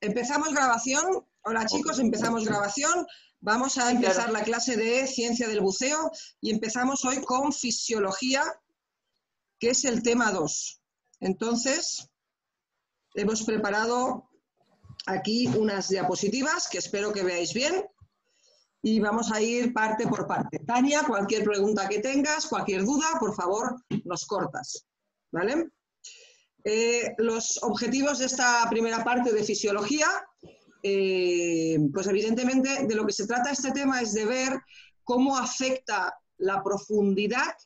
Empezamos grabación. Hola chicos, empezamos grabación. Vamos a empezar la clase de Ciencia del Buceo y empezamos hoy con Fisiología, que es el tema 2. Entonces, hemos preparado aquí unas diapositivas que espero que veáis bien y vamos a ir parte por parte. Tania, cualquier pregunta que tengas, cualquier duda, por favor, nos cortas, ¿vale? Los objetivos de esta primera parte de Fisiología, pues evidentemente de lo que se trata este tema es de ver cómo afecta la profundidad,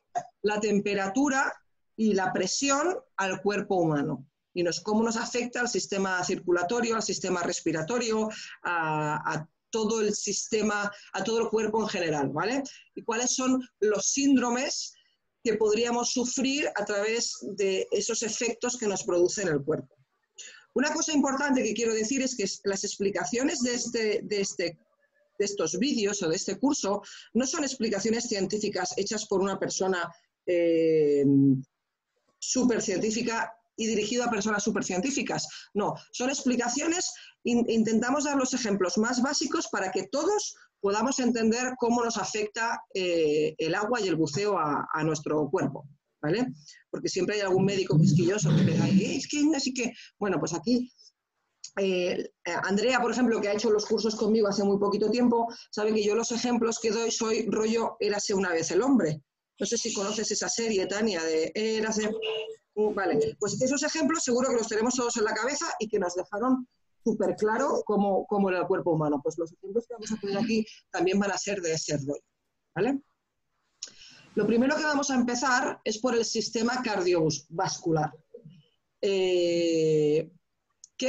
la temperatura y la presión al cuerpo humano. Y cómo nos afecta al sistema circulatorio, al sistema respiratorio, a todo el sistema, a todo el cuerpo en general, ¿vale? Y cuáles son los síndromes que podríamos sufrir a través de esos efectos que nos producen el cuerpo. Una cosa importante que quiero decir es que las explicaciones de estos vídeos o de este curso no son explicaciones científicas hechas por una persona súper científica y dirigido a personas supercientíficas. No, son explicaciones, intentamos dar los ejemplos más básicos para que todos podamos entender cómo nos afecta el agua y el buceo a nuestro cuerpo, ¿vale? Porque siempre hay algún médico quisquilloso que me diga, es que así que... Bueno, pues aquí, Andrea, por ejemplo, que ha hecho los cursos conmigo hace muy poquito tiempo, sabe que yo los ejemplos que doy soy rollo Érase una vez el hombre. No sé si conoces esa serie, Tania, de Érase... Vale, pues esos ejemplos seguro que los tenemos todos en la cabeza y que nos dejaron súper claro cómo era el cuerpo humano. Pues los ejemplos que vamos a poner aquí también van a ser de ese rollo, ¿vale? Lo primero que vamos a empezar es por el sistema cardiovascular. ¿Qué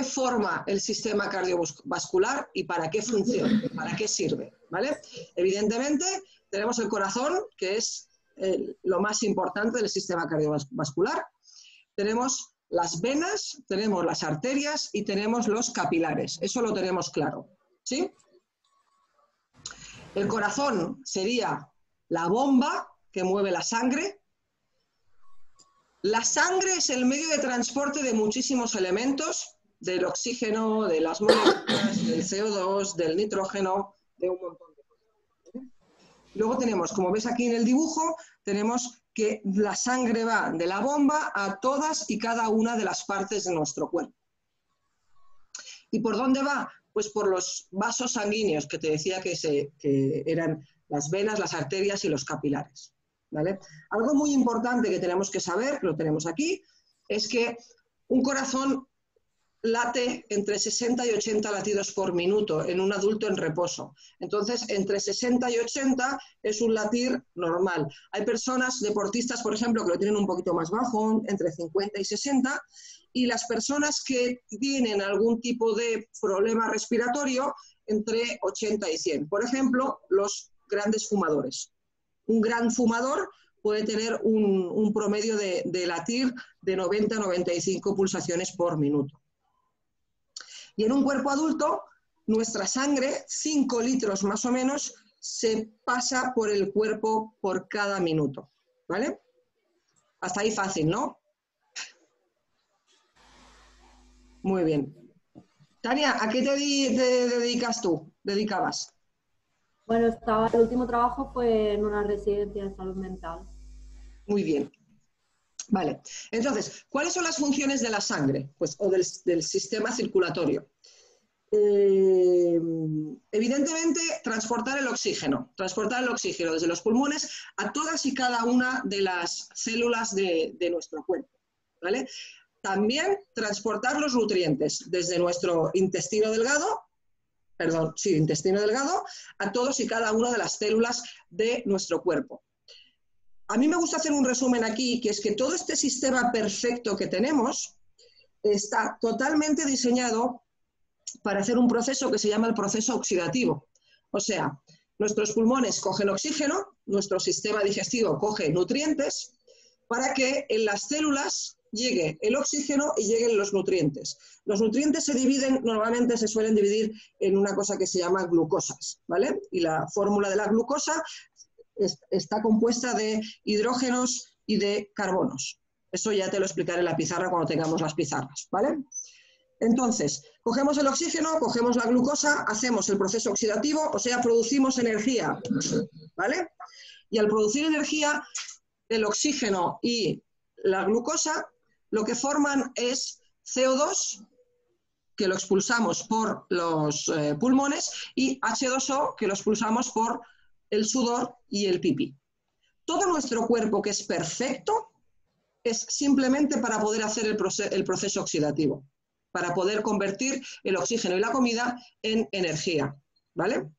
forma el sistema cardiovascular y para qué funciona? ¿Para qué sirve? ¿Vale? Evidentemente tenemos el corazón, que es lo más importante del sistema cardiovascular. Tenemos las venas, tenemos las arterias y tenemos los capilares. Eso lo tenemos claro, ¿sí? El corazón sería la bomba que mueve la sangre. La sangre es el medio de transporte de muchísimos elementos, del oxígeno, de las moléculas, del CO2, del nitrógeno, de un montón de cosas. Luego tenemos, como ves aquí en el dibujo, tenemos que la sangre va de la bomba a todas y cada una de las partes de nuestro cuerpo. ¿Y por dónde va? Pues por los vasos sanguíneos, que te decía que eran las venas, las arterias y los capilares, ¿vale? Algo muy importante que tenemos que saber, lo tenemos aquí, es que un corazón late entre 60 y 80 latidos por minuto en un adulto en reposo. Entonces, entre 60 y 80 es un latir normal. Hay personas, deportistas, por ejemplo, que lo tienen un poquito más bajo, entre 50 y 60, y las personas que tienen algún tipo de problema respiratorio, entre 80 y 100. Por ejemplo, los grandes fumadores. Un gran fumador puede tener un promedio de latir de 90 a 95 pulsaciones por minuto. Y en un cuerpo adulto, nuestra sangre, 5 litros más o menos, se pasa por el cuerpo por cada minuto, ¿vale? Hasta ahí fácil, ¿no? Muy bien. Tania, ¿a qué te dedicas tú? ¿Dedicabas? Bueno, el último trabajo fue en una residencia de salud mental. Muy bien. Vale, entonces, ¿cuáles son las funciones de la sangre? Pues, o del sistema circulatorio. Evidentemente, transportar el oxígeno desde los pulmones a todas y cada una de las células de nuestro cuerpo, ¿vale? También transportar los nutrientes desde nuestro intestino delgado a todos y cada una de las células de nuestro cuerpo. A mí me gusta hacer un resumen aquí, que es que todo este sistema perfecto que tenemos está totalmente diseñado para hacer un proceso que se llama el proceso oxidativo. O sea, nuestros pulmones cogen oxígeno, nuestro sistema digestivo coge nutrientes, para que en las células llegue el oxígeno y lleguen los nutrientes. Los nutrientes normalmente se suelen dividir en una cosa que se llama glucosas, ¿vale? Y la fórmula de la glucosa está compuesta de hidrógenos y de carbonos. Eso ya te lo explicaré en la pizarra cuando tengamos las pizarras, ¿vale? Entonces, cogemos el oxígeno, cogemos la glucosa, hacemos el proceso oxidativo, o sea, producimos energía, ¿vale? Y al producir energía, el oxígeno y la glucosa lo que forman es CO2, que lo expulsamos por los pulmones, y H2O, que lo expulsamos por el sudor y el pipí. Todo nuestro cuerpo, que es perfecto, es simplemente para poder hacer el proceso oxidativo, para poder convertir el oxígeno y la comida en energía, ¿vale?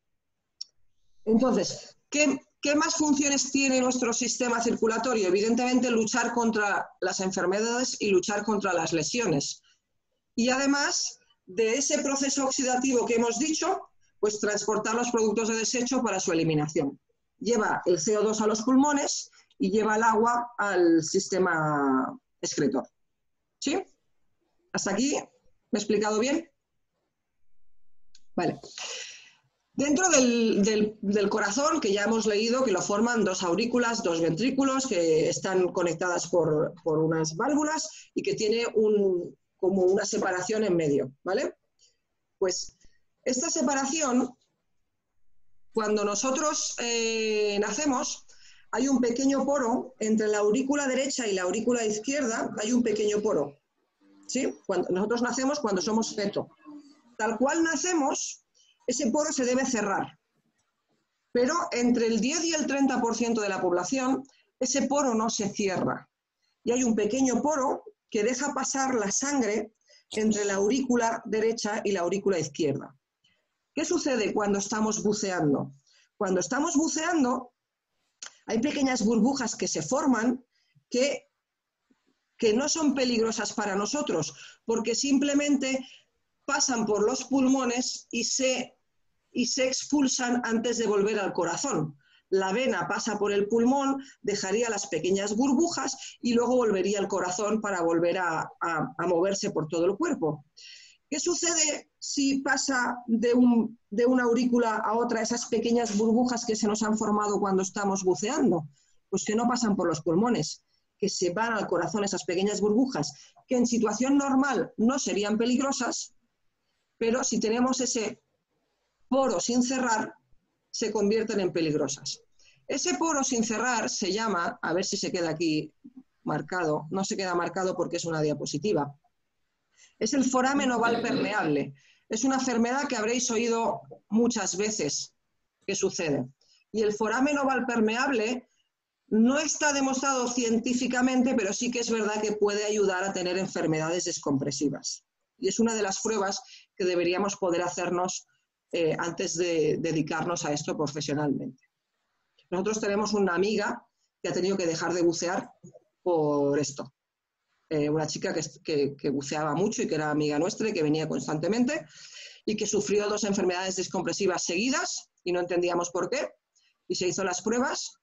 Entonces, ¿qué más funciones tiene nuestro sistema circulatorio? Evidentemente, luchar contra las enfermedades y luchar contra las lesiones. Y además de ese proceso oxidativo que hemos dicho, pues transportar los productos de desecho para su eliminación. Lleva el CO2 a los pulmones y lleva el agua al sistema excretor. ¿Sí? ¿Hasta aquí me he explicado bien? Vale. Dentro del corazón, que ya hemos leído que lo forman dos aurículas, dos ventrículos, que están conectadas por unas válvulas y que tiene como una separación en medio, ¿vale? Pues esta separación, cuando nosotros nacemos, hay un pequeño poro entre la aurícula derecha y la aurícula izquierda, hay un pequeño poro, ¿sí? Cuando nosotros nacemos, cuando somos feto. Tal cual nacemos, ese poro se debe cerrar. Pero entre el 10 y el 30% de la población, ese poro no se cierra. Y hay un pequeño poro que deja pasar la sangre entre la aurícula derecha y la aurícula izquierda. ¿Qué sucede cuando estamos buceando? Cuando estamos buceando, hay pequeñas burbujas que se forman que no son peligrosas para nosotros, porque simplemente pasan por los pulmones y se expulsan antes de volver al corazón. La vena pasa por el pulmón, dejaría las pequeñas burbujas y luego volvería al corazón para volver a moverse por todo el cuerpo. ¿Qué sucede si pasa de una aurícula a otra esas pequeñas burbujas que se nos han formado cuando estamos buceando? Pues que no pasan por los pulmones, que se van al corazón esas pequeñas burbujas, que en situación normal no serían peligrosas, pero si tenemos ese poro sin cerrar, se convierten en peligrosas. Ese poro sin cerrar se llama, a ver si se queda aquí marcado, no se queda marcado porque es una diapositiva, es el foramen oval permeable. Es una enfermedad que habréis oído muchas veces que sucede. Y el foramen oval permeable no está demostrado científicamente, pero sí que es verdad que puede ayudar a tener enfermedades descompresivas. Y es una de las pruebas que deberíamos poder hacernos antes de dedicarnos a esto profesionalmente. Nosotros tenemos una amiga que ha tenido que dejar de bucear por esto. Una chica que buceaba mucho y que era amiga nuestra y que venía constantemente y que sufrió 2 enfermedades descompresivas seguidas y no entendíamos por qué. Y se hizo las pruebas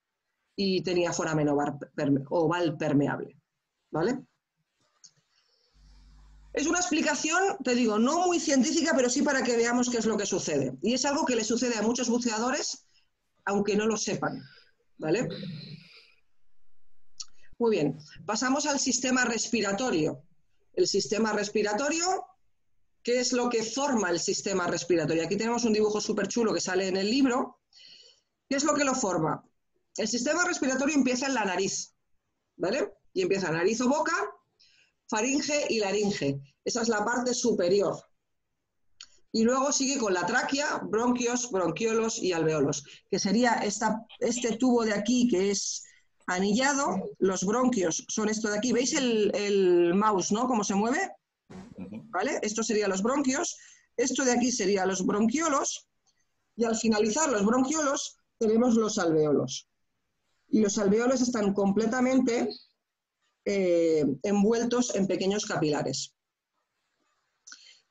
y tenía foramen oval permeable. ¿Vale? Es una explicación, te digo, no muy científica, pero sí para que veamos qué es lo que sucede. Y es algo que le sucede a muchos buceadores, aunque no lo sepan, ¿vale? Muy bien, pasamos al sistema respiratorio. El sistema respiratorio, ¿qué es lo que forma el sistema respiratorio? Aquí tenemos un dibujo súper chulo que sale en el libro. ¿Qué es lo que lo forma? El sistema respiratorio empieza en la nariz, ¿vale? Y empieza nariz o boca, faringe y laringe. Esa es la parte superior. Y luego sigue con la tráquea, bronquios, bronquiolos y alveolos, que sería este tubo de aquí que es anillado. Los bronquios son esto de aquí. ¿Veis el mouse, no? ¿Cómo se mueve? ¿Vale? Esto serían los bronquios. Esto de aquí serían los bronquiolos. Y al finalizar los bronquiolos tenemos los alveolos. Y los alveolos están completamente envueltos en pequeños capilares.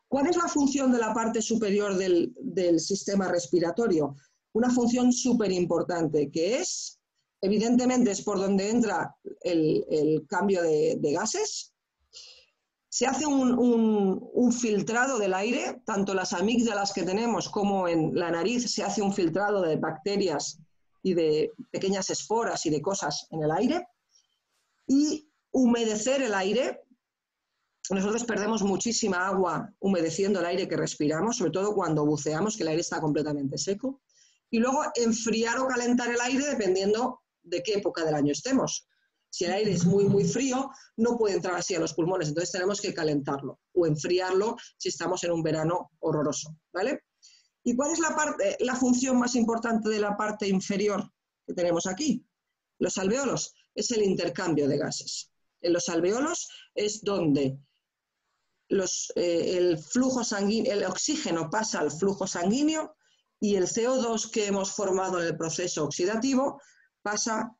¿Cuál es la función de la parte superior del sistema respiratorio? Una función súper importante, que es, evidentemente, es por donde entra el cambio de gases. Se hace un filtrado del aire, tanto las amígdalas que tenemos como en la nariz se hace un filtrado de bacterias y de pequeñas esporas y de cosas en el aire. Y humedecer el aire Nosotros perdemos muchísima agua humedeciendo el aire que respiramos, sobre todo cuando buceamos, que el aire está completamente seco. Y luego enfriar o calentar el aire dependiendo de qué época del año estemos. Si el aire es muy, muy frío, no puede entrar así a los pulmones, entonces tenemos que calentarlo o enfriarlo si estamos en un verano horroroso, ¿vale? ¿Y cuál es la función más importante de la parte inferior que tenemos aquí? Los alveolos. Es el intercambio de gases. En los alveolos es donde el flujo sanguíneo, el oxígeno pasa al flujo sanguíneo y el CO2 que hemos formado en el proceso oxidativo pasa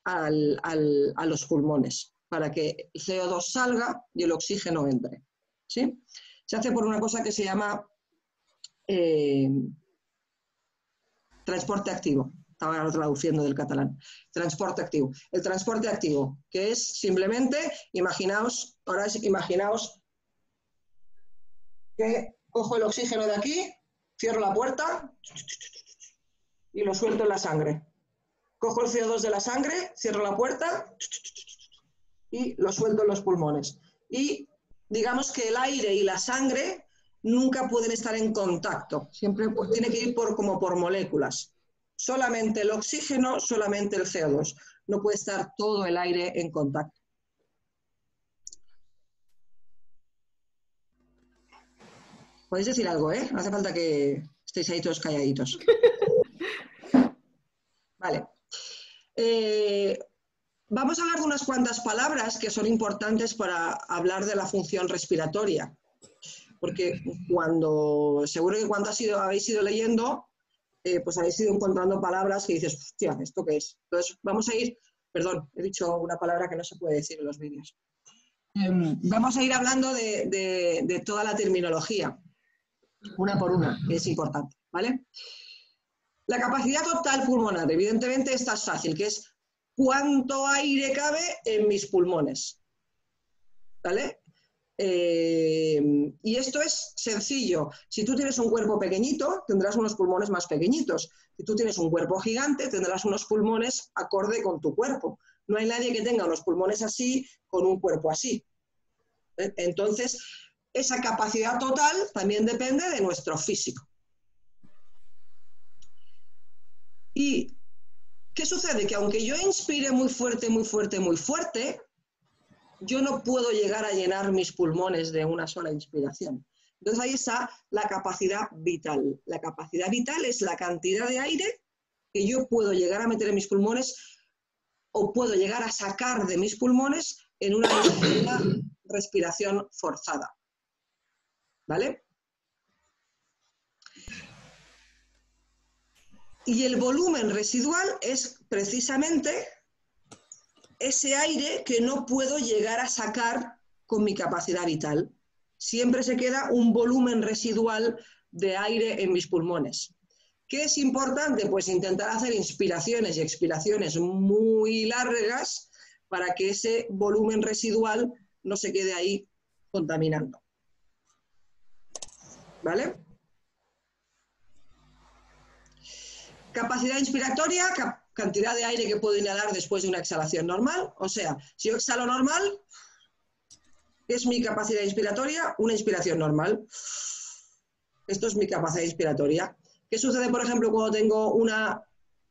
a los pulmones para que el CO2 salga y el oxígeno entre, ¿sí? Se hace por una cosa que se llama transporte activo. Estaba traduciendo del catalán. Transporte activo. El transporte activo, que es simplemente, imaginaos que cojo el oxígeno de aquí, cierro la puerta y lo suelto en la sangre. Cojo el CO2 de la sangre, cierro la puerta y lo suelto en los pulmones. Y digamos que el aire y la sangre nunca pueden estar en contacto. Siempre tiene que ir como por moléculas. Solamente el oxígeno, solamente el CO2. No puede estar todo el aire en contacto. Podéis decir algo, ¿eh? No hace falta que estéis ahí todos calladitos. Vale. Vamos a hablar de unas cuantas palabras que son importantes para hablar de la función respiratoria. Porque seguro que cuando habéis ido leyendo, pues habéis ido encontrando palabras que dices, hostia, ¿esto qué es? Entonces, vamos a ir, perdón, he dicho una palabra que no se puede decir en los vídeos. Vamos a ir hablando de toda la terminología, una por una, que es importante, ¿vale? La capacidad total pulmonar, evidentemente esta es fácil, que es cuánto aire cabe en mis pulmones, ¿vale? Y esto es sencillo. Si tú tienes un cuerpo pequeñito, tendrás unos pulmones más pequeñitos. Si tú tienes un cuerpo gigante, tendrás unos pulmones acorde con tu cuerpo. No hay nadie que tenga unos pulmones así con un cuerpo así. Entonces, esa capacidad total también depende de nuestro físico. ¿Y qué sucede? Que aunque yo inspire muy fuerte, muy fuerte, muy fuerte, yo no puedo llegar a llenar mis pulmones de una sola inspiración. Entonces ahí está la capacidad vital. La capacidad vital es la cantidad de aire que yo puedo llegar a meter en mis pulmones o puedo llegar a sacar de mis pulmones en una respiración forzada. ¿Vale? Y el volumen residual es precisamente ese aire que no puedo llegar a sacar con mi capacidad vital. Siempre se queda un volumen residual de aire en mis pulmones. ¿Qué es importante? Pues intentar hacer inspiraciones y expiraciones muy largas para que ese volumen residual no se quede ahí contaminando. ¿Vale? Capacidad inspiratoria, cantidad de aire que puedo inhalar después de una exhalación normal. O sea, si yo exhalo normal, ¿qué es mi capacidad inspiratoria? Una inspiración normal. Esto es mi capacidad inspiratoria. ¿Qué sucede, por ejemplo, cuando tengo una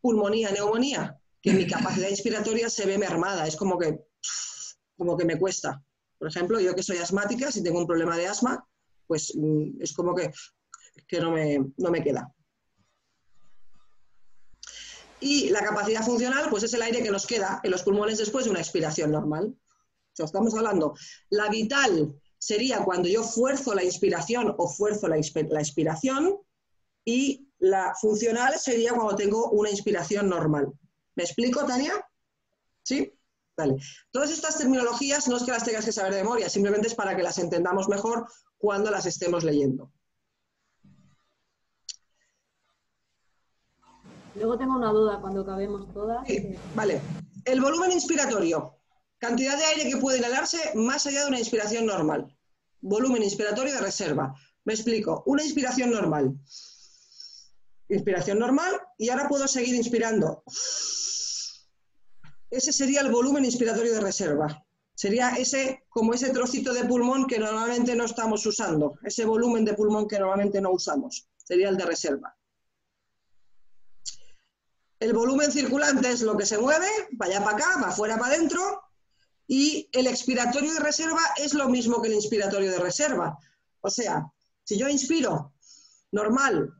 pulmonía, neumonía? Que mi capacidad inspiratoria se ve mermada, es como que me cuesta. Por ejemplo, yo que soy asmática, si tengo un problema de asma, pues es como que no me queda. Y la capacidad funcional, pues es el aire que nos queda en los pulmones después de una expiración normal. O sea, estamos hablando, la vital sería cuando yo fuerzo la inspiración o fuerzo la expiración, y la funcional sería cuando tengo una inspiración normal. ¿Me explico, Tania? ¿Sí? Vale. Todas estas terminologías no es que las tengas que saber de memoria, simplemente es para que las entendamos mejor cuando las estemos leyendo. Luego tengo una duda cuando acabemos todas. Sí, vale. El volumen inspiratorio. Cantidad de aire que puede inhalarse más allá de una inspiración normal. Volumen inspiratorio de reserva. Me explico. Una inspiración normal. Inspiración normal y ahora puedo seguir inspirando. Ese sería el volumen inspiratorio de reserva. Sería como ese trocito de pulmón que normalmente no estamos usando, ese volumen de pulmón que normalmente no usamos, sería el de reserva. El volumen circulante es lo que se mueve, para allá para acá, para afuera para adentro, y el expiratorio de reserva es lo mismo que el inspiratorio de reserva. O sea, si yo inspiro normal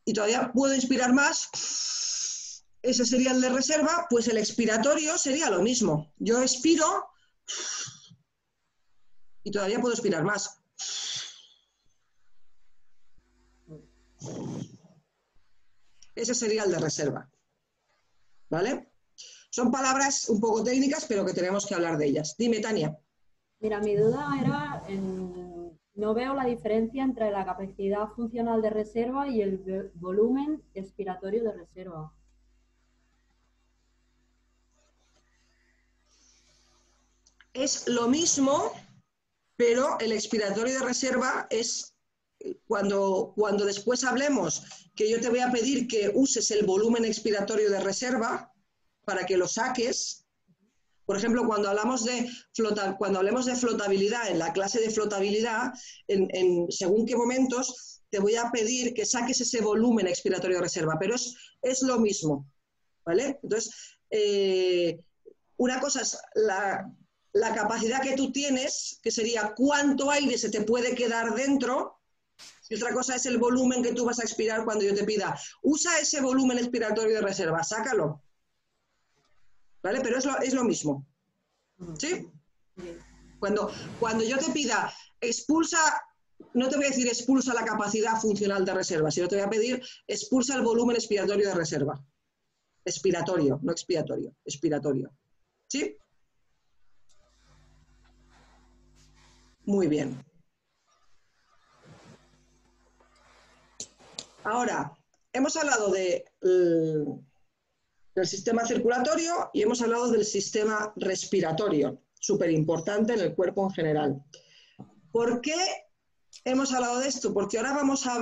y todavía puedo inspirar más, ese sería el de reserva, pues el expiratorio sería lo mismo. Yo expiro y todavía puedo expirar más. Ese sería el de reserva. ¿Vale? Son palabras un poco técnicas, pero que tenemos que hablar de ellas. Dime, Tania. Mira, mi duda era, no veo la diferencia entre la capacidad funcional de reserva y el volumen expiratorio de reserva. Es lo mismo, pero el expiratorio de reserva es cuando después hablemos que yo te voy a pedir que uses el volumen expiratorio de reserva para que lo saques. Por ejemplo, cuando hablemos de flotabilidad, en la clase de flotabilidad, según qué momentos, te voy a pedir que saques ese volumen expiratorio de reserva, pero es lo mismo, ¿vale? Entonces, una cosa es la capacidad que tú tienes, que sería cuánto aire se te puede quedar dentro, y otra cosa es el volumen que tú vas a expirar cuando yo te pida, usa ese volumen expiratorio de reserva, sácalo. ¿Vale? Pero es lo mismo. ¿Sí? Cuando yo te pida, expulsa, no te voy a decir expulsa la capacidad funcional de reserva, sino te voy a pedir expulsa el volumen expiratorio de reserva. Expiratorio, no expiatorio, expiratorio. ¿Sí? Muy bien. Ahora, hemos hablado del sistema circulatorio y hemos hablado del sistema respiratorio, súper importante en el cuerpo en general. ¿Por qué hemos hablado de esto? Porque ahora vamos a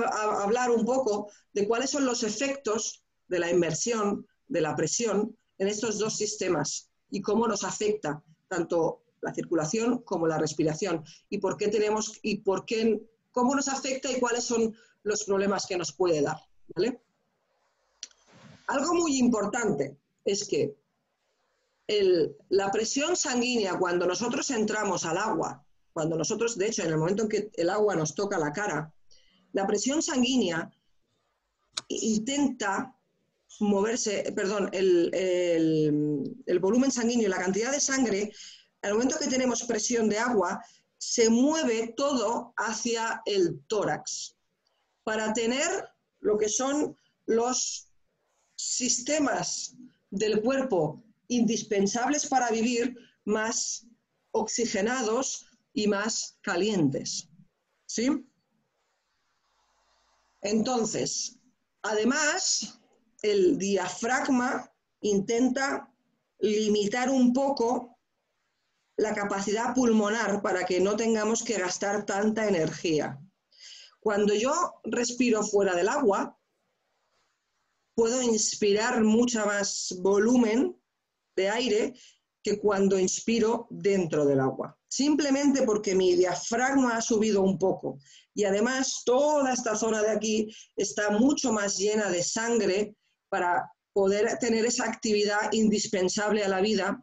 hablar un poco de cuáles son los efectos de la inmersión, de la presión en estos dos sistemas y cómo nos afecta tanto la circulación como la respiración y cómo nos afecta y cuáles son los problemas que nos puede dar, ¿vale? Algo muy importante es que la presión sanguínea, cuando nosotros entramos al agua, de hecho, en el momento en que el agua nos toca la cara, la presión sanguínea intenta moverse, perdón, el volumen sanguíneo y la cantidad de sangre, al momento que tenemos presión de agua, se mueve todo hacia el tórax para tener lo que son los sistemas del cuerpo indispensables para vivir más oxigenados y más calientes. ¿Sí? Entonces, además, el diafragma intenta limitar un poco la capacidad pulmonar para que no tengamos que gastar tanta energía. Cuando yo respiro fuera del agua, puedo inspirar mucho más volumen de aire que cuando inspiro dentro del agua. Simplemente porque mi diafragma ha subido un poco. Y además toda esta zona de aquí está mucho más llena de sangre para poder tener esa actividad indispensable a la vida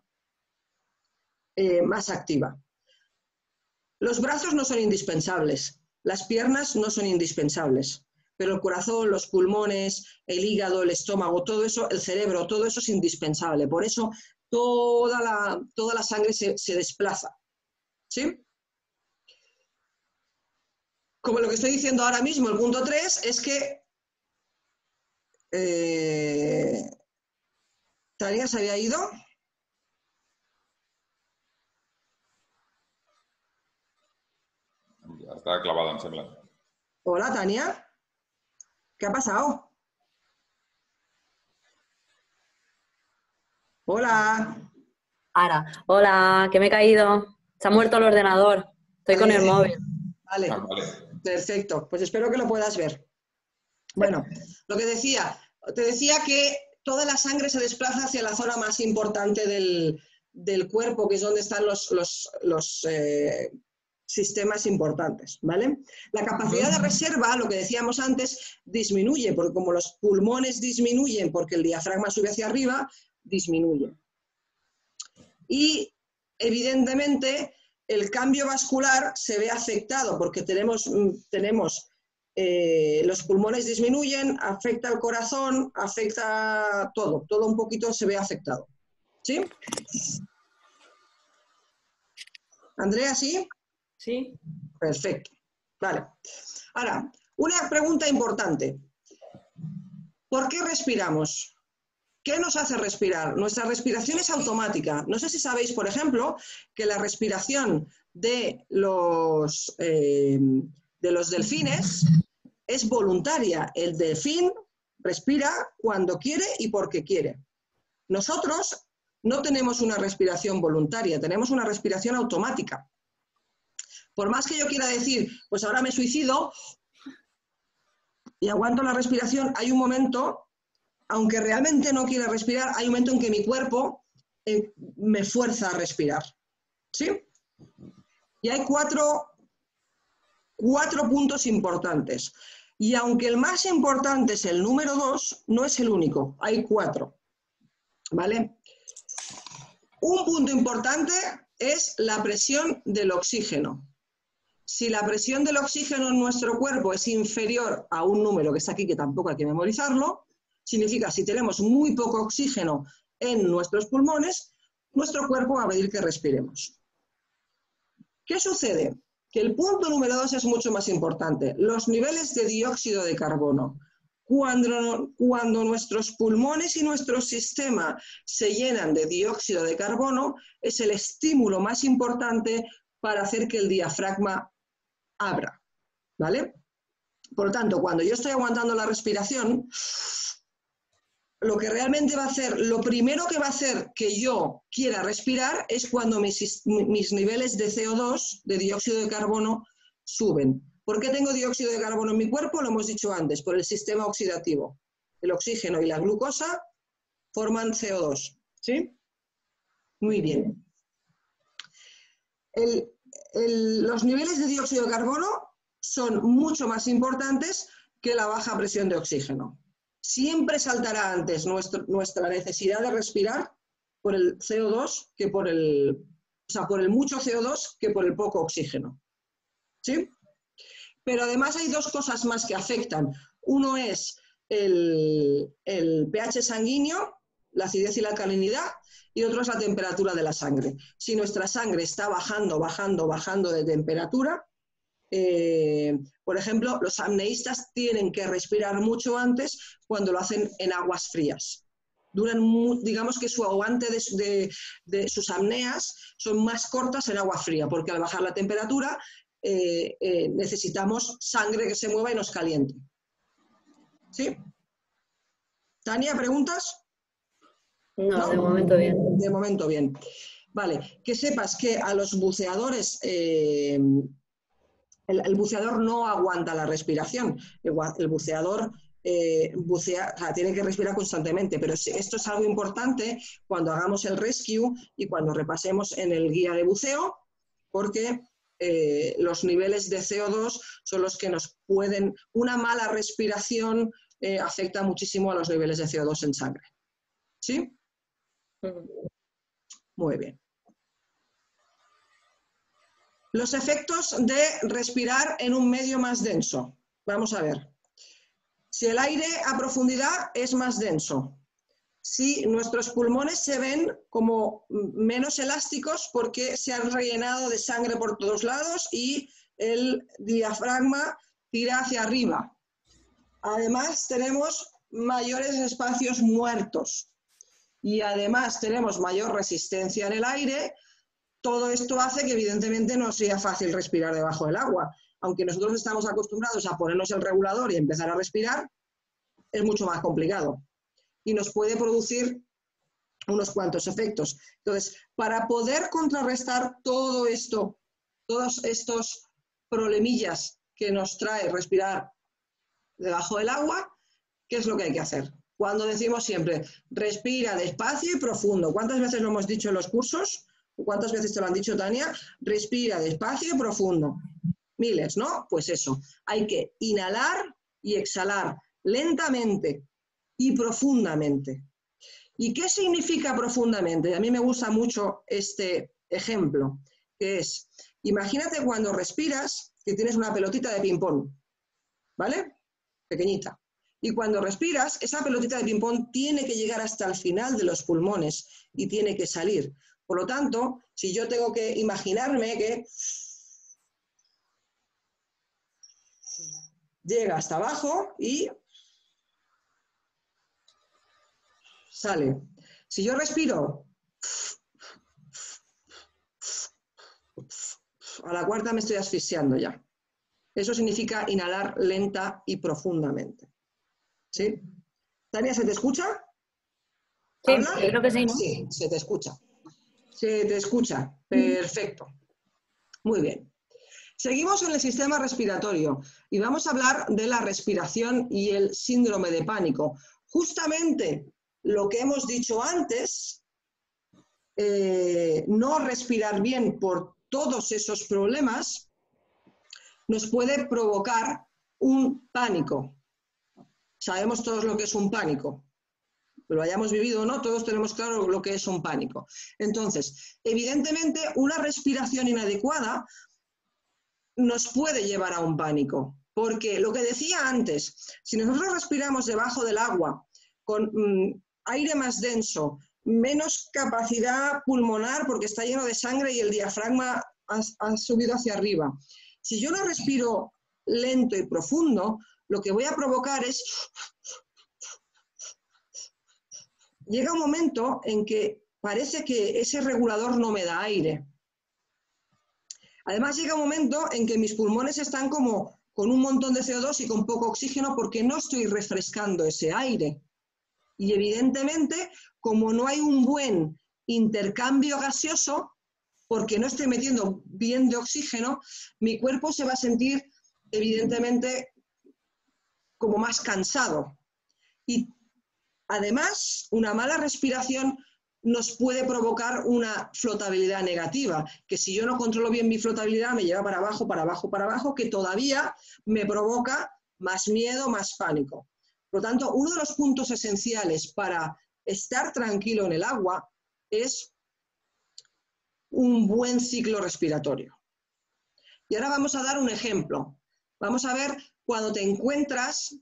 más activa. Los brazos no son indispensables, las piernas no son indispensables, pero el corazón, los pulmones, el hígado, el estómago, todo eso, el cerebro, todo eso es indispensable. Por eso toda la sangre se desplaza. ¿Sí? Como lo que estoy diciendo ahora mismo, el punto 3 es que Tania se había ido. Ja està clavada, em sembla. Hola, Tania. ¿Qué ha pasado? Hola. Ahora, hola, que me he caído. Se ha muerto el ordenador. Estoy con el móvil. Vale, perfecto. Pues espero que lo puedas ver. Bueno, lo que te decía que toda la sangre se desplaza hacia la zona más importante del cuerpo, que es donde están los sistemas importantes, ¿vale? La capacidad de reserva, lo que decíamos antes, disminuye, porque como los pulmones disminuyen porque el diafragma sube hacia arriba, disminuye. Y, evidentemente, el cambio vascular se ve afectado porque tenemos los pulmones disminuyen, afecta al corazón, afecta todo un poquito se ve afectado. ¿Sí? Andrea, ¿sí? Sí. Perfecto. Vale. Ahora, una pregunta importante. ¿Por qué respiramos? ¿Qué nos hace respirar? Nuestra respiración es automática. No sé si sabéis, por ejemplo, que la respiración de los delfines es voluntaria. El delfín respira cuando quiere y porque quiere. Nosotros no tenemos una respiración voluntaria, tenemos una respiración automática. Por más que yo quiera decir, pues ahora me suicido y aguanto la respiración, hay un momento, aunque realmente no quiera respirar, hay un momento en que mi cuerpo me fuerza a respirar. ¿Sí? Y hay cuatro puntos importantes. Y aunque el más importante es el número 2, no es el único, hay 4. ¿Vale? Un punto importante es la presión del oxígeno. Si la presión del oxígeno en nuestro cuerpo es inferior a un número que está aquí, que tampoco hay que memorizarlo, significa si tenemos muy poco oxígeno en nuestros pulmones, nuestro cuerpo va a pedir que respiremos. ¿Qué sucede? Que el punto número 2 es mucho más importante. Los niveles de dióxido de carbono. Cuando nuestros pulmones y nuestro sistema se llenan de dióxido de carbono, es el estímulo más importante para hacer que el diafragma abra, ¿vale? Por lo tanto, cuando yo estoy aguantando la respiración, lo que realmente va a hacer, lo primero que va a hacer que yo quiera respirar es cuando mis niveles de CO2, de dióxido de carbono, suben. ¿Por qué tengo dióxido de carbono en mi cuerpo? Lo hemos dicho antes, por el sistema oxidativo. El oxígeno y la glucosa forman CO2, ¿sí? Muy bien. Los niveles de dióxido de carbono son mucho más importantes que la baja presión de oxígeno. Siempre saltará antes nuestra necesidad de respirar por el CO2 que por el mucho CO2 que por el poco oxígeno. ¿Sí? Pero además hay dos cosas más que afectan. Uno es el pH sanguíneo, la acidez y la alcalinidad, y otro es la temperatura de la sangre. Si nuestra sangre está bajando de temperatura, por ejemplo, los apneístas tienen que respirar mucho antes cuando lo hacen en aguas frías. Digamos que su aguante de sus apneas son más cortas en agua fría, porque al bajar la temperatura necesitamos sangre que se mueva y nos caliente. ¿Sí? Tania, ¿preguntas? No, de momento bien. De momento bien. Vale, que sepas que a los buceadores, el buceador no aguanta la respiración. El buceador bucea, o sea, tiene que respirar constantemente, pero esto es algo importante cuando hagamos el rescue y cuando repasemos en el guía de buceo, porque los niveles de CO2 son los que nos pueden... Una mala respiración afecta muchísimo a los niveles de CO2 en sangre. ¿Sí? Muy bien. Los efectos de respirar en un medio más denso. Vamos a ver. Si el aire a profundidad es más denso, si nuestros pulmones se ven como menos elásticos porque se han rellenado de sangre por todos lados y el diafragma tira hacia arriba. Además, tenemos mayores espacios muertos y además tenemos mayor resistencia en el aire. Todo esto hace que evidentemente no sea fácil respirar debajo del agua. Aunque nosotros estamos acostumbrados a ponernos el regulador y empezar a respirar, es mucho más complicado y nos puede producir unos cuantos efectos. Entonces, para poder contrarrestar todo esto, todos estos problemillas que nos trae respirar debajo del agua, ¿qué es lo que hay que hacer? Cuando decimos siempre, respira despacio y profundo. ¿Cuántas veces lo hemos dicho en los cursos? ¿Cuántas veces te lo han dicho, Tania? Respira despacio y profundo. Miles, ¿no? Pues eso, hay que inhalar y exhalar lentamente y profundamente. ¿Y qué significa profundamente? A mí me gusta mucho este ejemplo, que es, imagínate cuando respiras que tienes una pelotita de ping-pong, ¿vale? Pequeñita. Y cuando respiras, esa pelotita de ping-pong tiene que llegar hasta el final de los pulmones y tiene que salir. Por lo tanto, si yo tengo que imaginarme que llega hasta abajo y sale. Si yo respiro, a la cuarta me estoy asfixiando ya. Eso significa inhalar lenta y profundamente. ¿Sí? Tania, ¿se te escucha? Sí, ¿Habla? yo creo que sí, ¿no? Sí, se te escucha. Se te escucha. Perfecto. Muy bien. Seguimos en el sistema respiratorio y vamos a hablar de la respiración y el síndrome de pánico. Justamente lo que hemos dicho antes, no respirar bien por todos esos problemas, nos puede provocar un pánico. Sabemos todos lo que es un pánico. Lo hayamos vivido o no, todos tenemos claro lo que es un pánico. Entonces, evidentemente, una respiración inadecuada nos puede llevar a un pánico. Porque lo que decía antes, si nosotros respiramos debajo del agua con aire más denso, menos capacidad pulmonar porque está lleno de sangre y el diafragma ha subido hacia arriba. Si yo no respiro lento y profundo, lo que voy a provocar es... Llega un momento en que parece que ese regulador no me da aire. Además llega un momento en que mis pulmones están como con un montón de CO2 y con poco oxígeno porque no estoy refrescando ese aire. Y evidentemente, como no hay un buen intercambio gaseoso, porque no estoy metiendo bien de oxígeno, mi cuerpo se va a sentir evidentemente como más cansado. Y además, una mala respiración nos puede provocar una flotabilidad negativa, que si yo no controlo bien mi flotabilidad me lleva para abajo, para abajo, para abajo, que todavía me provoca más miedo, más pánico. Por lo tanto, uno de los puntos esenciales para estar tranquilo en el agua es un buen ciclo respiratorio. Y ahora vamos a dar un ejemplo. Vamos a ver cuando te encuentras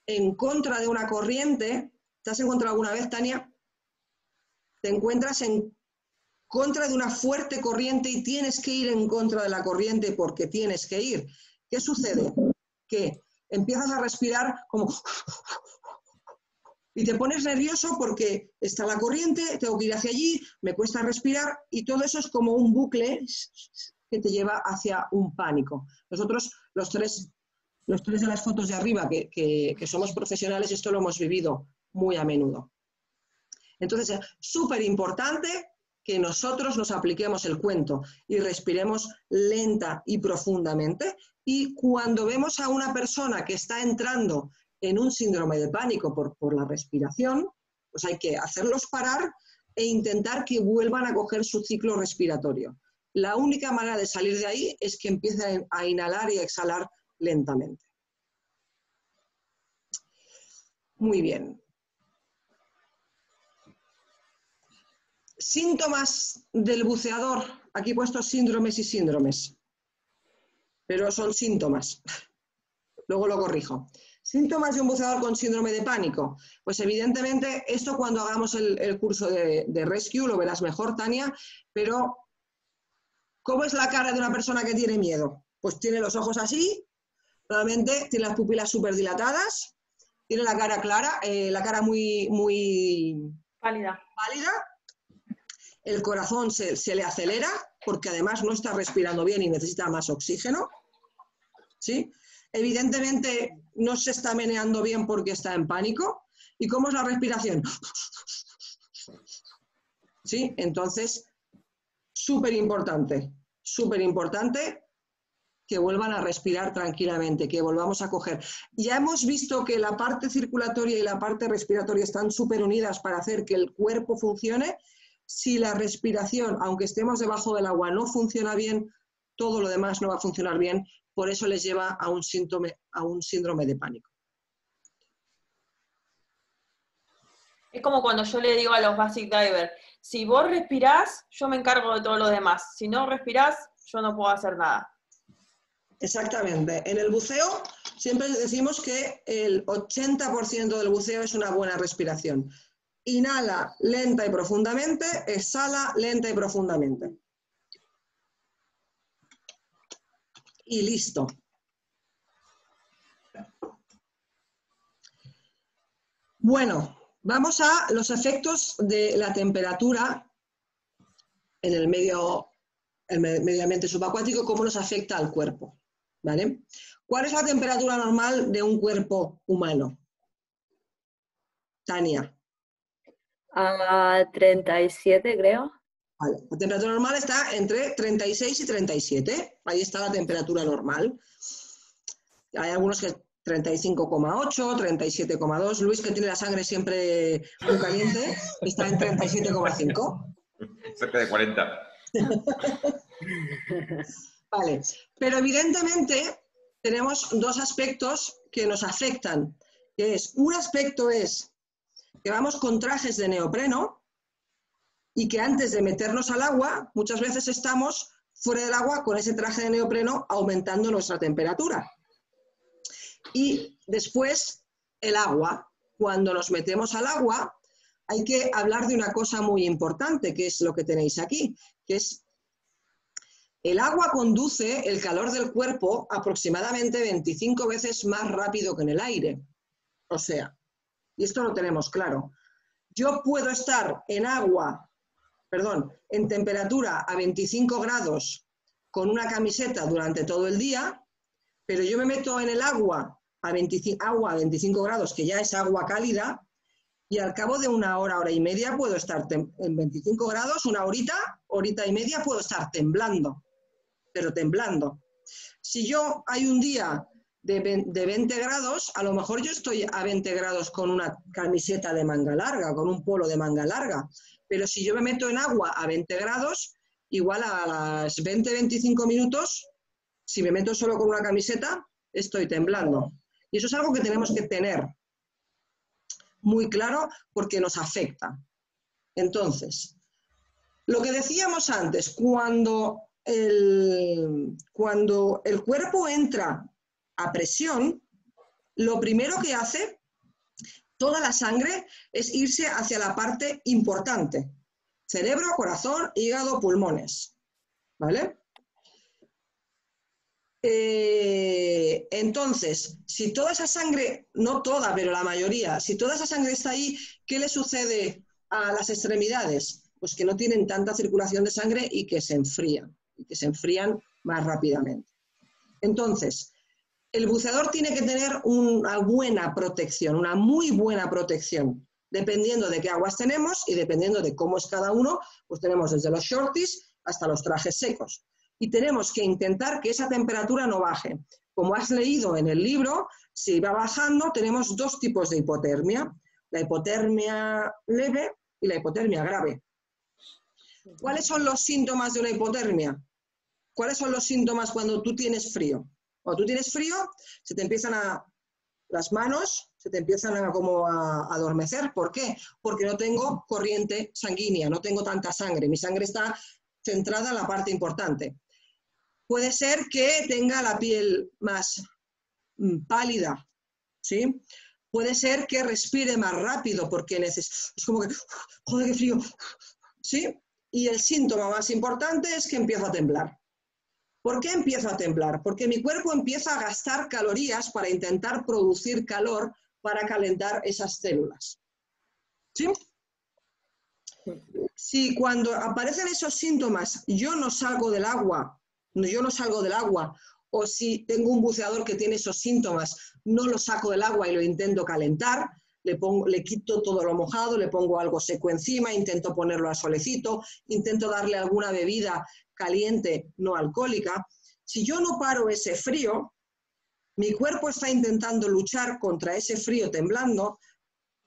en contra de una corriente. ¿Te has encontrado alguna vez, Tania? Te encuentras en contra de una fuerte corriente y tienes que ir en contra de la corriente porque tienes que ir. ¿Qué sucede? Que empiezas a respirar como... y te pones nervioso porque está la corriente, tengo que ir hacia allí, me cuesta respirar y todo eso es como un bucle que te lleva hacia un pánico. Nosotros, los tres de las fotos de arriba, que somos profesionales, esto lo hemos vivido muy a menudo. Entonces, es súper importante que nosotros nos apliquemos el cuento y respiremos lenta y profundamente. Y cuando vemos a una persona que está entrando en un síndrome de pánico por la respiración, pues hay que hacerlos parar e intentar que vuelvan a coger su ciclo respiratorio. La única manera de salir de ahí es que empiecen a inhalar y a exhalar lentamente. Muy bien. Síntomas del buceador. Aquí he puesto síndromes y síndromes, pero son síntomas. Luego lo corrijo. Síntomas de un buceador con síndrome de pánico. Pues evidentemente esto cuando hagamos el curso de Rescue lo verás mejor, Tania, pero ¿cómo es la cara de una persona que tiene miedo? Pues tiene los ojos así, normalmente tiene las pupilas súper dilatadas, tiene la cara clara, la cara muy Pálida. El corazón se le acelera porque además no está respirando bien y necesita más oxígeno, ¿sí? Evidentemente no se está meneando bien porque está en pánico. ¿Y cómo es la respiración? ¿Sí? Entonces, súper importante que vuelvan a respirar tranquilamente, que volvamos a coger. Ya hemos visto que la parte circulatoria y la parte respiratoria están súper unidas para hacer que el cuerpo funcione. Si la respiración, aunque estemos debajo del agua, no funciona bien, todo lo demás no va a funcionar bien. Por eso les lleva a un síndrome de pánico. Es como cuando yo le digo a los basic divers, si vos respirás, yo me encargo de todo lo demás. Si no respirás, yo no puedo hacer nada. Exactamente. En el buceo siempre decimos que el 80% del buceo es una buena respiración. Inhala lenta y profundamente, exhala lenta y profundamente. Y listo. Bueno, vamos a los efectos de la temperatura en el medio ambiente subacuático, cómo nos afecta al cuerpo. ¿Vale? ¿Cuál es la temperatura normal de un cuerpo humano? Tania. A 37, creo. Vale. La temperatura normal está entre 36 y 37. Ahí está la temperatura normal. Hay algunos que 35,8, 37,2. Luis, que tiene la sangre siempre muy caliente, está en 37,5. Cerca de 40. Vale, pero evidentemente tenemos dos aspectos que nos afectan, que es, un aspecto es que vamos con trajes de neopreno y que antes de meternos al agua, muchas veces estamos fuera del agua con ese traje de neopreno aumentando nuestra temperatura. Y después el agua. Cuando nos metemos al agua hay que hablar de una cosa muy importante, que es lo que tenéis aquí, que es el agua conduce el calor del cuerpo aproximadamente 25 veces más rápido que en el aire. O sea, y esto lo tenemos claro, yo puedo estar en temperatura a 25 grados con una camiseta durante todo el día, pero yo me meto en el agua a 25 grados, que ya es agua cálida, y al cabo de una hora, hora y media puedo estar en 25 grados, una horita, horita y media puedo estar temblando. Pero temblando. Si hay un día de 20 grados, a lo mejor yo estoy a 20 grados con una camiseta de manga larga, con un polo de manga larga, pero si yo me meto en agua a 20 grados, igual a las 20-25 minutos, si me meto solo con una camiseta, estoy temblando. Y eso es algo que tenemos que tener muy claro porque nos afecta. Entonces, lo que decíamos antes, cuando el cuerpo entra a presión, lo primero que hace toda la sangre es irse hacia la parte importante. Cerebro, corazón, hígado, pulmones. ¿Vale? Entonces, si toda esa sangre, no toda, pero la mayoría, si toda esa sangre está ahí, ¿qué le sucede a las extremidades? Pues que no tienen tanta circulación de sangre y que se enfrían más rápidamente. Entonces, el buceador tiene que tener una buena protección, una muy buena protección, dependiendo de qué aguas tenemos y dependiendo de cómo es cada uno, pues tenemos desde los shorties hasta los trajes secos. Y tenemos que intentar que esa temperatura no baje. Como has leído en el libro, si va bajando, tenemos dos tipos de hipotermia, la hipotermia leve y la hipotermia grave. ¿Cuáles son los síntomas de una hipotermia? ¿Cuáles son los síntomas cuando tú tienes frío? Cuando tú tienes frío, se te empiezan las manos se te empiezan a adormecer. ¿Por qué? Porque no tengo corriente sanguínea, no tengo tanta sangre. Mi sangre está centrada en la parte importante. Puede ser que tenga la piel más pálida, ¿sí? Puede ser que respire más rápido porque es como que, joder, qué frío, ¿sí? Y el síntoma más importante es que empiezo a temblar. ¿Por qué empiezo a temblar? Porque mi cuerpo empieza a gastar calorías para intentar producir calor para calentar esas células. ¿Sí? Si cuando aparecen esos síntomas yo no salgo del agua, o si tengo un buceador que tiene esos síntomas, no lo saco del agua y lo intento calentar, le quito todo lo mojado, le pongo algo seco encima, intento ponerlo a solecito, intento darle alguna bebida caliente no alcohólica. Si yo no paro ese frío, mi cuerpo está intentando luchar contra ese frío temblando,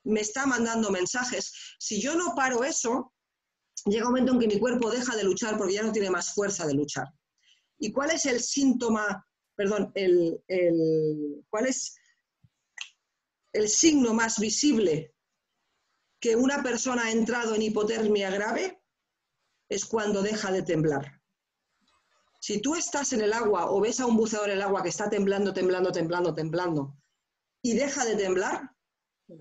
me está mandando mensajes. Si yo no paro eso, llega un momento en que mi cuerpo deja de luchar porque ya no tiene más fuerza de luchar. ¿Y cuál es el síntoma, perdón, cuál es el signo más visible que una persona ha entrado en hipotermia grave? Es cuando deja de temblar. Si tú estás en el agua o ves a un buceador en el agua que está temblando, temblando, temblando, temblando y deja de temblar,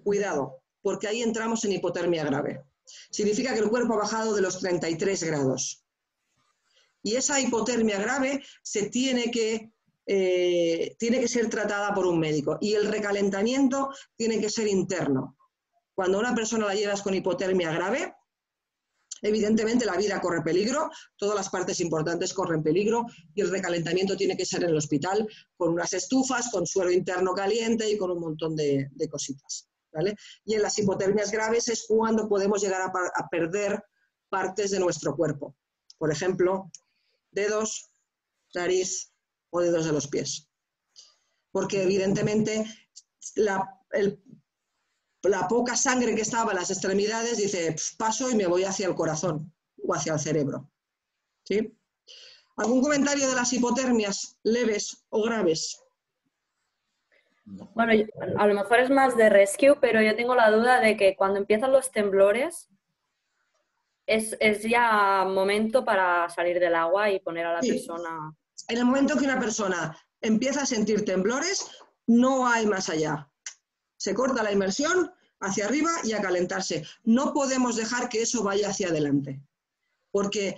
cuidado, porque ahí entramos en hipotermia grave. Significa que el cuerpo ha bajado de los 33 grados. Y esa hipotermia grave tiene que ser tratada por un médico. Y el recalentamiento tiene que ser interno. Cuando a una persona la llevas con hipotermia grave, evidentemente la vida corre peligro, todas las partes importantes corren peligro y el recalentamiento tiene que ser en el hospital con unas estufas, con suelo interno caliente y con un montón de cositas, ¿vale? Y en las hipotermias graves es cuando podemos llegar a perder partes de nuestro cuerpo. Por ejemplo, dedos, nariz o dedos de los pies. Porque evidentemente la poca sangre que estaba en las extremidades dice, paso y me voy hacia el corazón o hacia el cerebro. ¿Sí? ¿Algún comentario de las hipotermias leves o graves? Bueno, a lo mejor es más de rescue, pero yo tengo la duda de que cuando empiezan los temblores es ya momento para salir del agua y poner a la persona... En el momento que una persona empieza a sentir temblores, no hay más allá. Se corta la inmersión hacia arriba y a calentarse. No podemos dejar que eso vaya hacia adelante, porque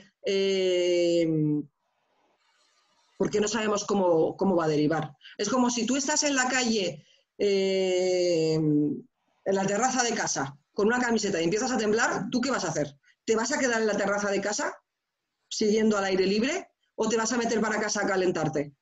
no sabemos cómo va a derivar. Es como si tú estás en la calle, en la terraza de casa, con una camiseta y empiezas a temblar, ¿tú qué vas a hacer? ¿Te vas a quedar en la terraza de casa siguiendo al aire libre o te vas a meter para casa a calentarte?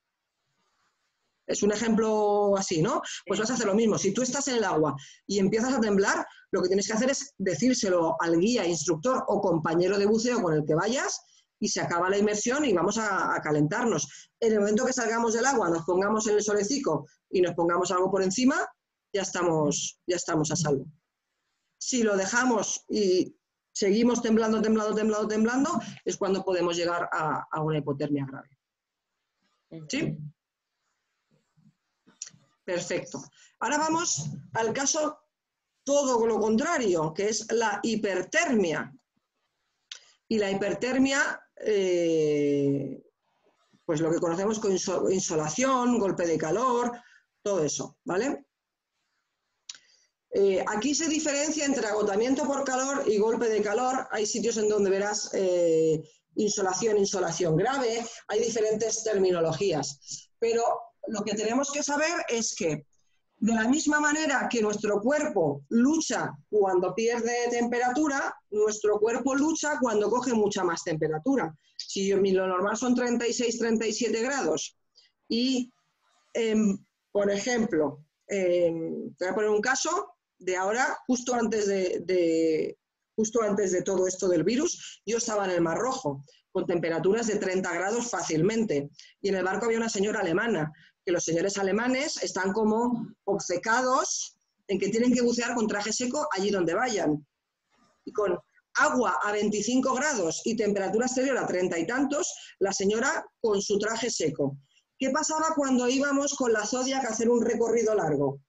Es un ejemplo así, ¿no? Pues vas a hacer lo mismo. Si tú estás en el agua y empiezas a temblar, lo que tienes que hacer es decírselo al guía, instructor o compañero de buceo con el que vayas y se acaba la inmersión y vamos a calentarnos. En el momento que salgamos del agua, nos pongamos en el solecico y nos pongamos algo por encima, ya estamos a salvo. Si lo dejamos y seguimos temblando, temblando, temblando, temblando, es cuando podemos llegar a una hipotermia grave. ¿Sí? Perfecto. Ahora vamos al caso todo lo contrario, que es la hipertermia. Y la hipertermia, pues lo que conocemos con insolación, golpe de calor, todo eso, ¿vale? Aquí se diferencia entre agotamiento por calor y golpe de calor. Hay sitios en donde verás insolación grave, hay diferentes terminologías. Pero lo que tenemos que saber es que de la misma manera que nuestro cuerpo lucha cuando pierde temperatura, nuestro cuerpo lucha cuando coge mucha más temperatura. Si lo normal son 36, 37 grados y, por ejemplo, te voy a poner un caso de ahora, justo antes de todo esto del virus, yo estaba en el Mar Rojo con temperaturas de 30 grados fácilmente y en el barco había una señora alemana, que los señores alemanes están como obcecados en que tienen que bucear con traje seco allí donde vayan. Y con agua a 25 grados y temperatura exterior a 30 y tantos, la señora con su traje seco. ¿Qué pasaba cuando íbamos con la Zodiac a hacer un recorrido largo?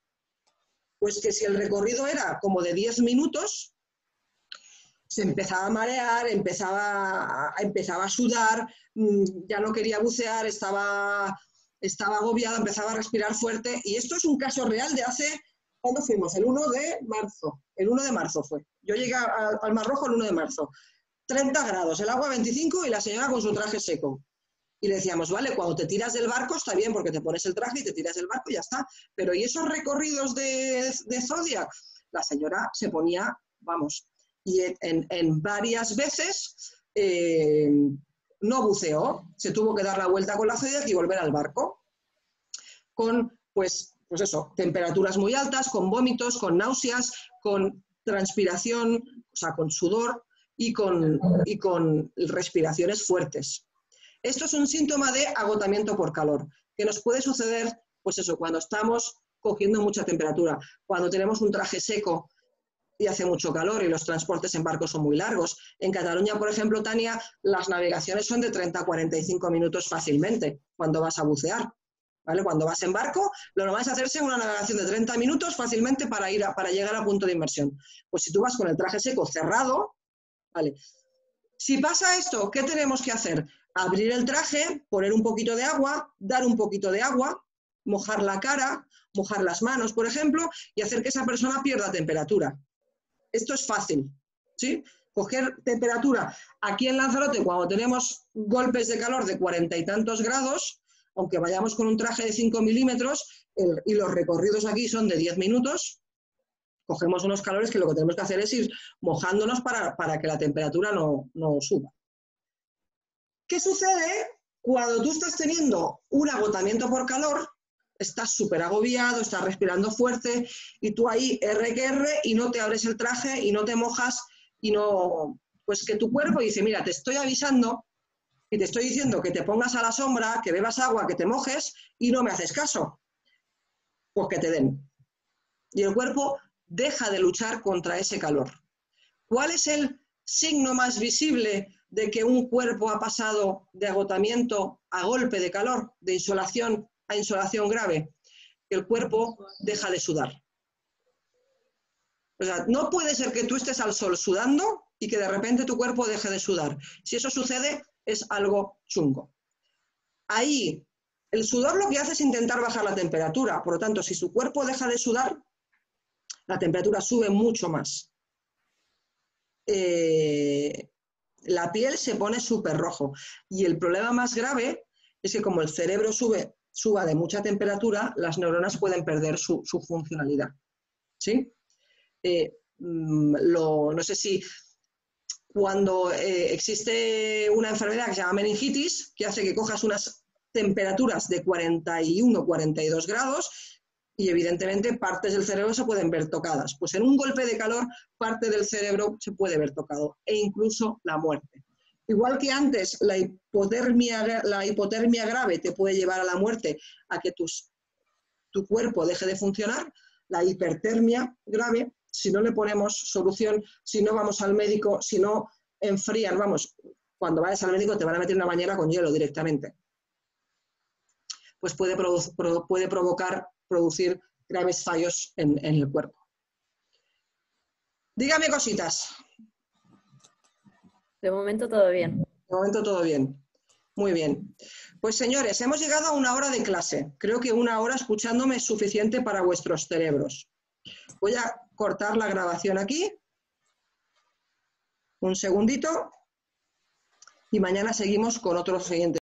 Pues que si el recorrido era como de 10 minutos, se empezaba a marear, empezaba a sudar, ya no quería bucear, estaba agobiada, empezaba a respirar fuerte. Y esto es un caso real de hace, ¿cuándo fuimos? El 1 de marzo. El 1 de marzo fue. Yo llegué al Mar Rojo el 1 de marzo. 30 grados, el agua 25 y la señora con su traje seco. Y le decíamos, vale, cuando te tiras del barco está bien porque te pones el traje y te tiras del barco y ya está. Pero ¿y esos recorridos de Zodiac? La señora se ponía, vamos, y en varias veces no buceó, se tuvo que dar la vuelta con la Zodiac y volver al barco. Con, pues eso, temperaturas muy altas, con vómitos, con náuseas, con transpiración, o sea, con sudor y con respiraciones fuertes. Esto es un síntoma de agotamiento por calor, que nos puede suceder, pues eso, cuando estamos cogiendo mucha temperatura, cuando tenemos un traje seco y hace mucho calor y los transportes en barco son muy largos. En Cataluña, por ejemplo, Tania, las navegaciones son de 30 a 45 minutos fácilmente cuando vas a bucear. ¿Vale? Cuando vas en barco, lo normal es hacerse una navegación de 30 minutos fácilmente para llegar al punto de inmersión. Pues si tú vas con el traje seco cerrado, ¿vale? Si pasa esto, ¿qué tenemos que hacer? Abrir el traje, poner un poquito de agua, dar un poquito de agua, mojar la cara, mojar las manos, por ejemplo, y hacer que esa persona pierda temperatura. Esto es fácil, ¿sí? Coger temperatura. Aquí en Lanzarote, cuando tenemos golpes de calor de 40 y tantos grados, aunque vayamos con un traje de 5 milímetros y los recorridos aquí son de 10 minutos, cogemos unos calores que lo que tenemos que hacer es ir mojándonos para que la temperatura no suba. ¿Qué sucede cuando tú estás teniendo un agotamiento por calor? Estás súper agobiado, estás respirando fuerte y tú ahí R que R y no te abres el traje y no te mojas y no... Pues que tu cuerpo dice, mira, te estoy avisando y te estoy diciendo que te pongas a la sombra, que bebas agua, que te mojes y no me haces caso. Pues que te den. Y el cuerpo deja de luchar contra ese calor. ¿Cuál es el signo más visible de que un cuerpo ha pasado de agotamiento a golpe de calor, de insolación a insolación grave? Que el cuerpo deja de sudar. O sea, no puede ser que tú estés al sol sudando y que de repente tu cuerpo deje de sudar. Si eso sucede, es algo chungo. Ahí, el sudor lo que hace es intentar bajar la temperatura. Por lo tanto, si su cuerpo deja de sudar, la temperatura sube mucho más. La piel se pone súper rojo. Y el problema más grave es que como el cerebro suba de mucha temperatura, las neuronas pueden perder su funcionalidad. ¿Sí? No sé si cuando existe una enfermedad que se llama meningitis, que hace que cojas unas temperaturas de 41, 42 grados y evidentemente partes del cerebro se pueden ver tocadas. Pues en un golpe de calor parte del cerebro se puede ver tocado e incluso la muerte. Igual que antes la hipotermia grave te puede llevar a la muerte, a que tu cuerpo deje de funcionar, la hipertermia grave, si no le ponemos solución, si no vamos al médico, si no enfrían, vamos, cuando vayas al médico te van a meter una bañera con hielo directamente. Pues puede producir graves fallos en el cuerpo. Dígame cositas. De momento todo bien. De momento todo bien. Muy bien. Pues señores, hemos llegado a 1 hora de clase. Creo que 1 hora escuchándome es suficiente para vuestros cerebros. Voy a cortar la grabación aquí. Un segundito. Y mañana seguimos con otro siguiente.